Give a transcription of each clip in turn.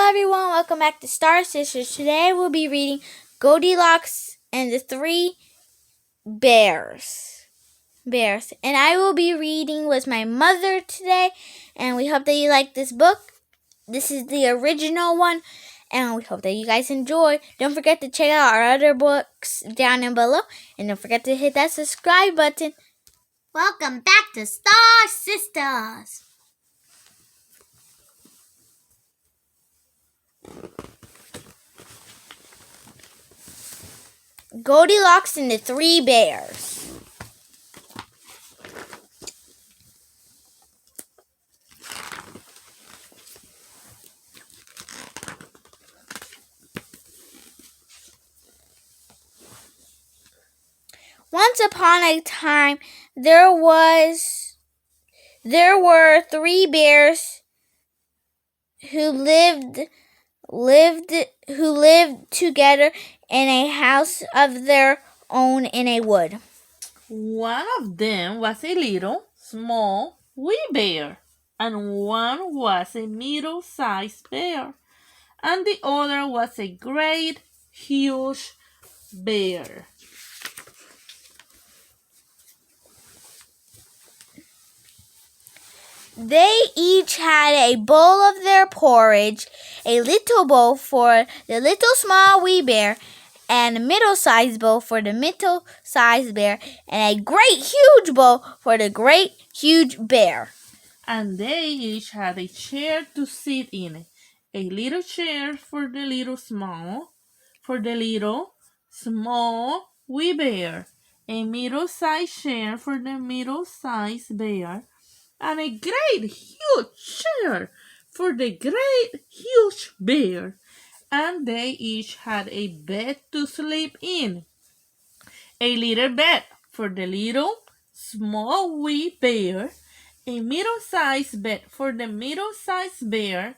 everyone, welcome back to Star Sisters. Today we'll be reading Goldilocks and the Three Bears. And I will be reading with my mother today, and we hope that you like this book. This is the original one, and we hope that you guys enjoy. Don't forget to check out our other books down and below, and don't forget to hit that subscribe button. Welcome back to Star Sisters. Goldilocks and the Three Bears. Once upon a time, there were three bears who lived together in a house of their own in a wood. One of them was a little, small, wee bear, and one was a middle-sized bear, and the other was a great, huge bear. They each had a bowl of their porridge, a little bowl for the little small wee bear, and a middle-sized bowl for the middle-sized bear, and a great huge bowl for the great huge bear. And they each had a chair to sit in, a little chair for the little small wee bear, a middle-sized chair for the middle-sized bear, and a great huge chair for the great huge bear. And they each had a bed to sleep in, a little bed for the little small wee bear, a middle-sized bed for the middle-sized bear,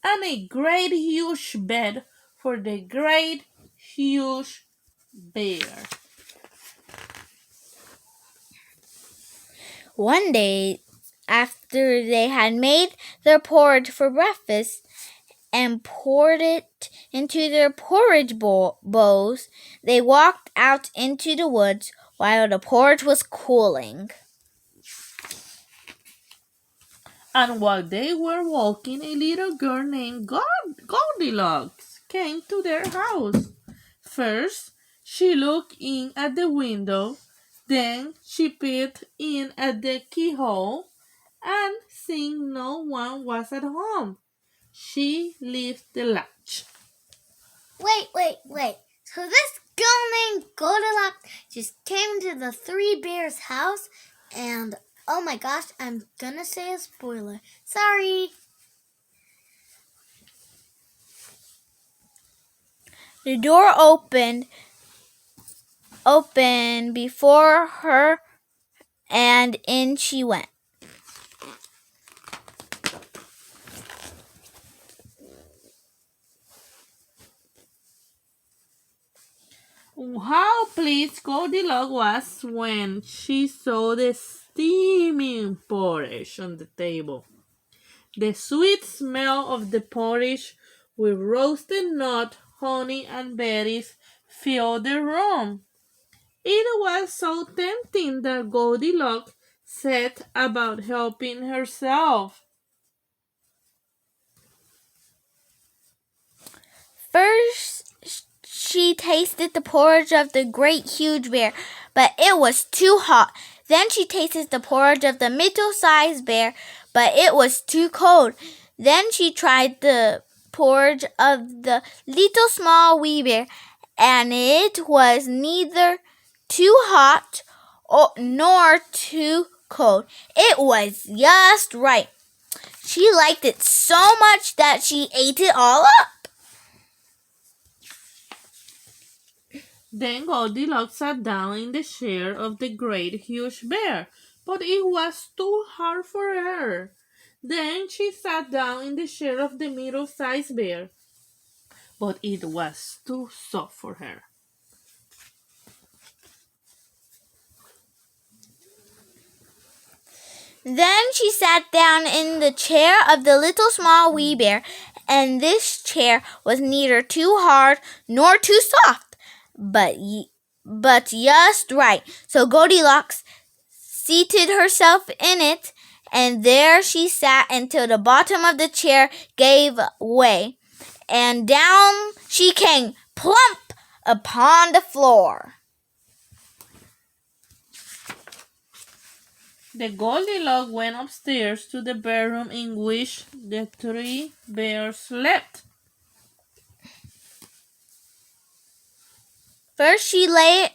and a great huge bed for the great huge bear. One day, after they had made their porridge for breakfast and poured it into their porridge bowls, they walked out into the woods while the porridge was cooling. And while they were walking, a little girl named Goldilocks came to their house. First, she looked in at the window, then she peeped in at the keyhole, and seeing no one was at home, she lifted the latch. Wait. So this girl named Goldilocks just came to the Three Bears' house and, oh my gosh, I'm gonna say a spoiler. Sorry. The door opened before her, and in she went. How pleased Goldilocks was when she saw the steaming porridge on the table. The sweet smell of the porridge with roasted nut, honey, and berries filled the room. It was so tempting that Goldilocks set about helping herself. First, she tasted the porridge of the great huge bear, but it was too hot. Then she tasted the porridge of the middle-sized bear, but it was too cold. Then she tried the porridge of the little small wee bear, and it was neither too hot nor too cold. It was just right. She liked it so much that she ate it all up. Then Goldilocks sat down in the chair of the great huge bear, but it was too hard for her. Then she sat down in the chair of the middle-sized bear, but it was too soft for her. Then she sat down in the chair of the little small wee bear, And this chair was neither too hard nor too soft, but just right. So Goldilocks seated herself in it, and there she sat until the bottom of the chair gave way, and down she came plump upon the floor. The Goldilocks went upstairs to the bedroom in which the three bears slept. First she lay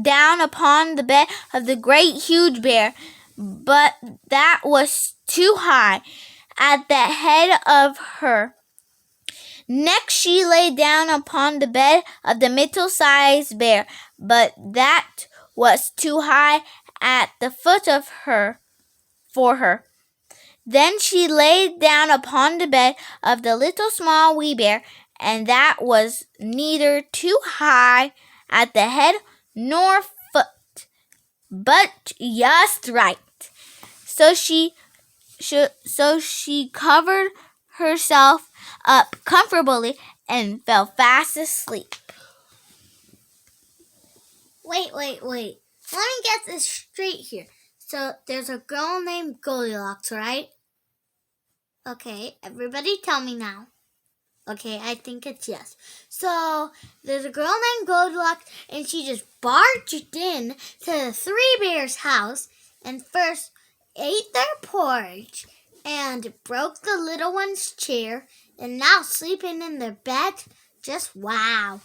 down upon the bed of the great huge bear, but that was too high at the head of her. Next she lay down upon the bed of the middle-sized bear, but that was too high at the foot of her for her. Then she lay down upon the bed of the little small wee bear, and that was neither too high at the head nor foot, but just right. So she covered herself up comfortably and fell fast asleep. Wait. Let me get this straight here. So there's a girl named Goldilocks, right? Okay, everybody tell me now. Okay, I think it's yes. So there's a girl named Goldilocks, and she just barged in to the three bears' house and first ate their porridge and broke the little one's chair, and now sleeping in their bed. Just wow.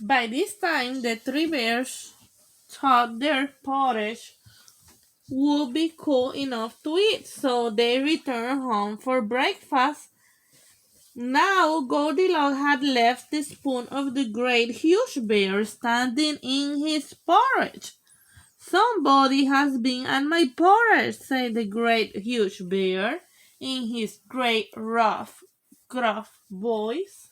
By this time, the three bears thought their porridge would be cool enough to eat, so they returned home for breakfast. Now Goldilocks had left the spoon of the great huge bear standing in his porridge. "Somebody has been at my porridge," said the great huge bear in his great rough, gruff voice.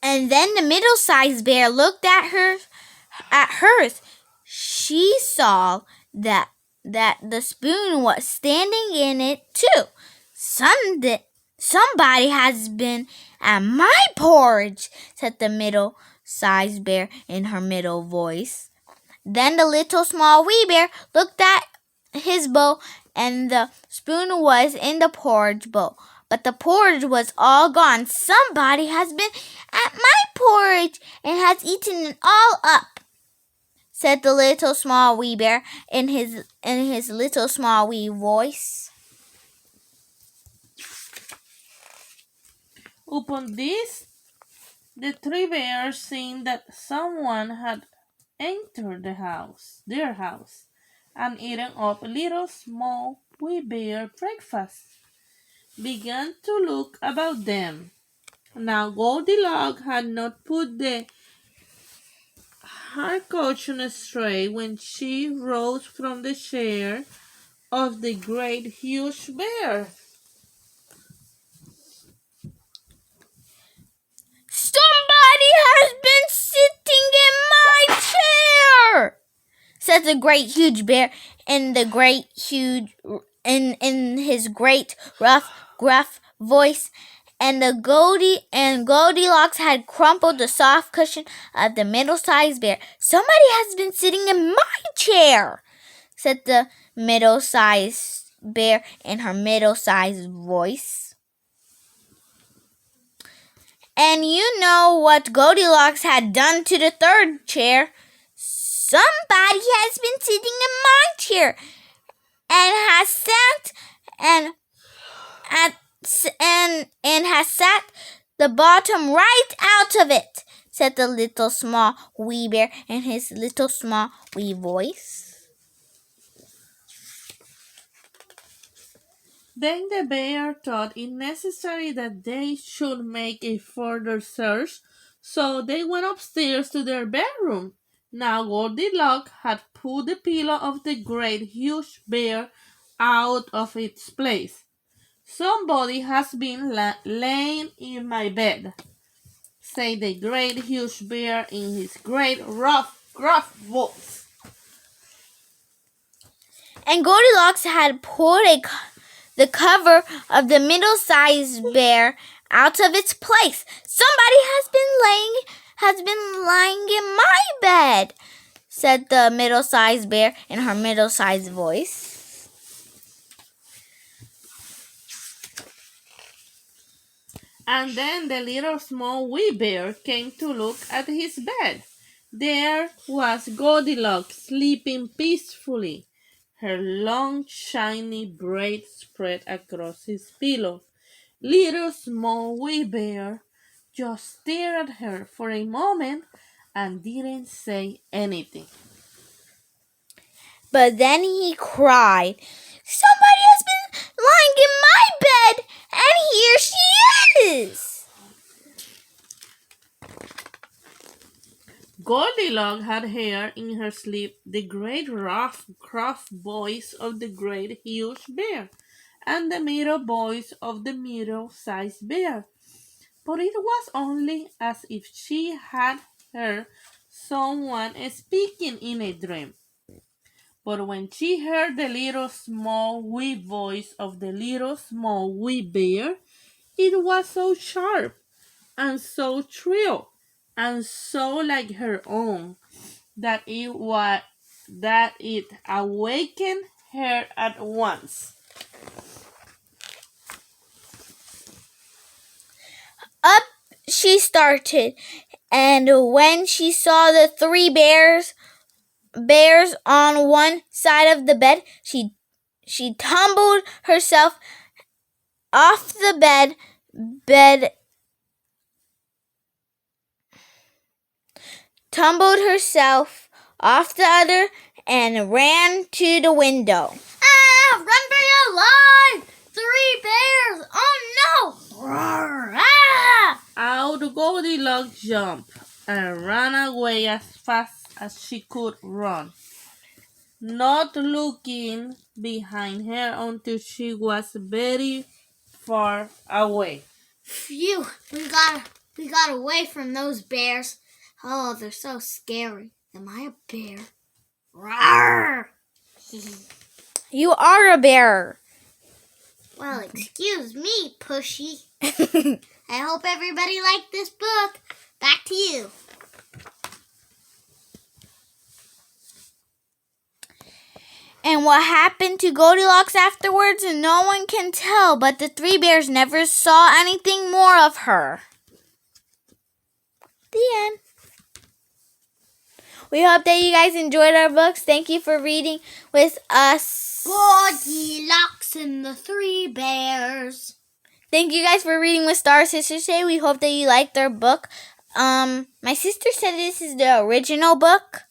And then the middle-sized bear looked at hers. She saw that the spoon was standing in it too. Somebody has been at my porridge," said the middle-sized bear in her middle voice. Then the little small wee bear looked at his bowl, and the spoon was in the porridge bowl, but the porridge was all gone. "Somebody has been at my porridge and has eaten it all up," said the little small wee bear in his little small wee voice. Upon this, the three bears, seeing that someone had entered their house, and eaten up little small wee bear breakfast, began to look about them. Now Goldilocks had not put her caution astray when she rose from the chair of the great huge bear. "Somebody has been sitting in my chair," said the great huge bear in his great rough gruff voice, and Goldilocks had crumpled the soft cushion of the middle-sized bear. "Somebody has been sitting in my chair," said the middle-sized bear in her middle-sized voice. And you know what Goldilocks had done to the third chair. "Somebody has been sitting in my chair and has sat the bottom right out of it," said the little small wee bear in his little small wee voice. Then the bear thought it necessary that they should make a further search, so they went upstairs to their bedroom. Now Goldilocks had put the pillow of the great huge bear out of its place. "Somebody has been laying in my bed," said the great huge bear in his great rough gruff voice. And Goldilocks had pulled the cover of the middle-sized bear out of its place. Somebody has been lying in my bed, said the middle-sized bear in her middle-sized voice. And then the little small wee bear came to look at his bed. There was Goldilocks sleeping peacefully, her long shiny braids spread across his pillow. Little small wee bear just stared at her for a moment and didn't say anything. But then he cried, "Somebody has been lying in my bed, and here she is!" Goldilocks had heard in her sleep the great rough, gruff voice of the great huge bear and the middle voice of the middle-sized bear. But it was only as if she had heard someone speaking in a dream. But when she heard the little small wee voice of the little small wee bear, it was so sharp and so shrill and so like her own that it awakened her at once. Up she started, and when she saw the three bears on one side of the bed, she tumbled herself off the bed tumbled herself off the other and ran to the window. Ah! Run for your life! 3 bears! Oh no! Roar! Ah! Out Goldilocks jumped and ran away as fast as she could run, not looking behind her until she was very far away. Phew! We got away from those bears. Oh, they're so scary. Am I a bear? Roar! You are a bear. Well, excuse me, Pushy. I hope everybody liked this book. Back to you. And what happened to Goldilocks afterwards, no one can tell, but the three bears never saw anything more of her. The end. We hope that you guys enjoyed our books. Thank you for reading with us. Goldilocks and the 3 bears. Thank you guys for reading with Star Sisters today. We hope that you liked our book. My sister said this is the original book.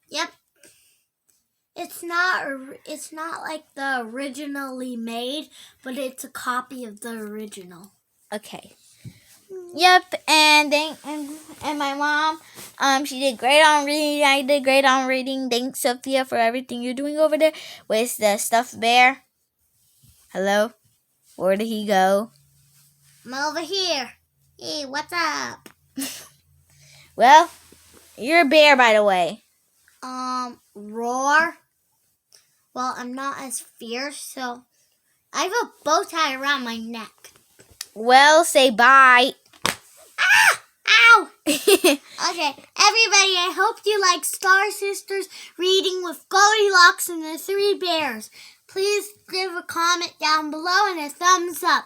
Yep. It's not like the originally made, but it's a copy of the original. Okay. Yep, and my mom, she did great on reading. I did great on reading. Thanks, Sophia, for everything you're doing over there with the stuffed bear. Hello? Where did he go? I'm over here. Hey, what's up? Well, you're a bear, by the way. Roar. Well, I'm not as fierce, so I have a bow tie around my neck. Well, say bye. Ah! Ow! Okay, everybody, I hope you like Star Sisters reading with Goldilocks and the 3 bears. Please give a comment down below and a thumbs up.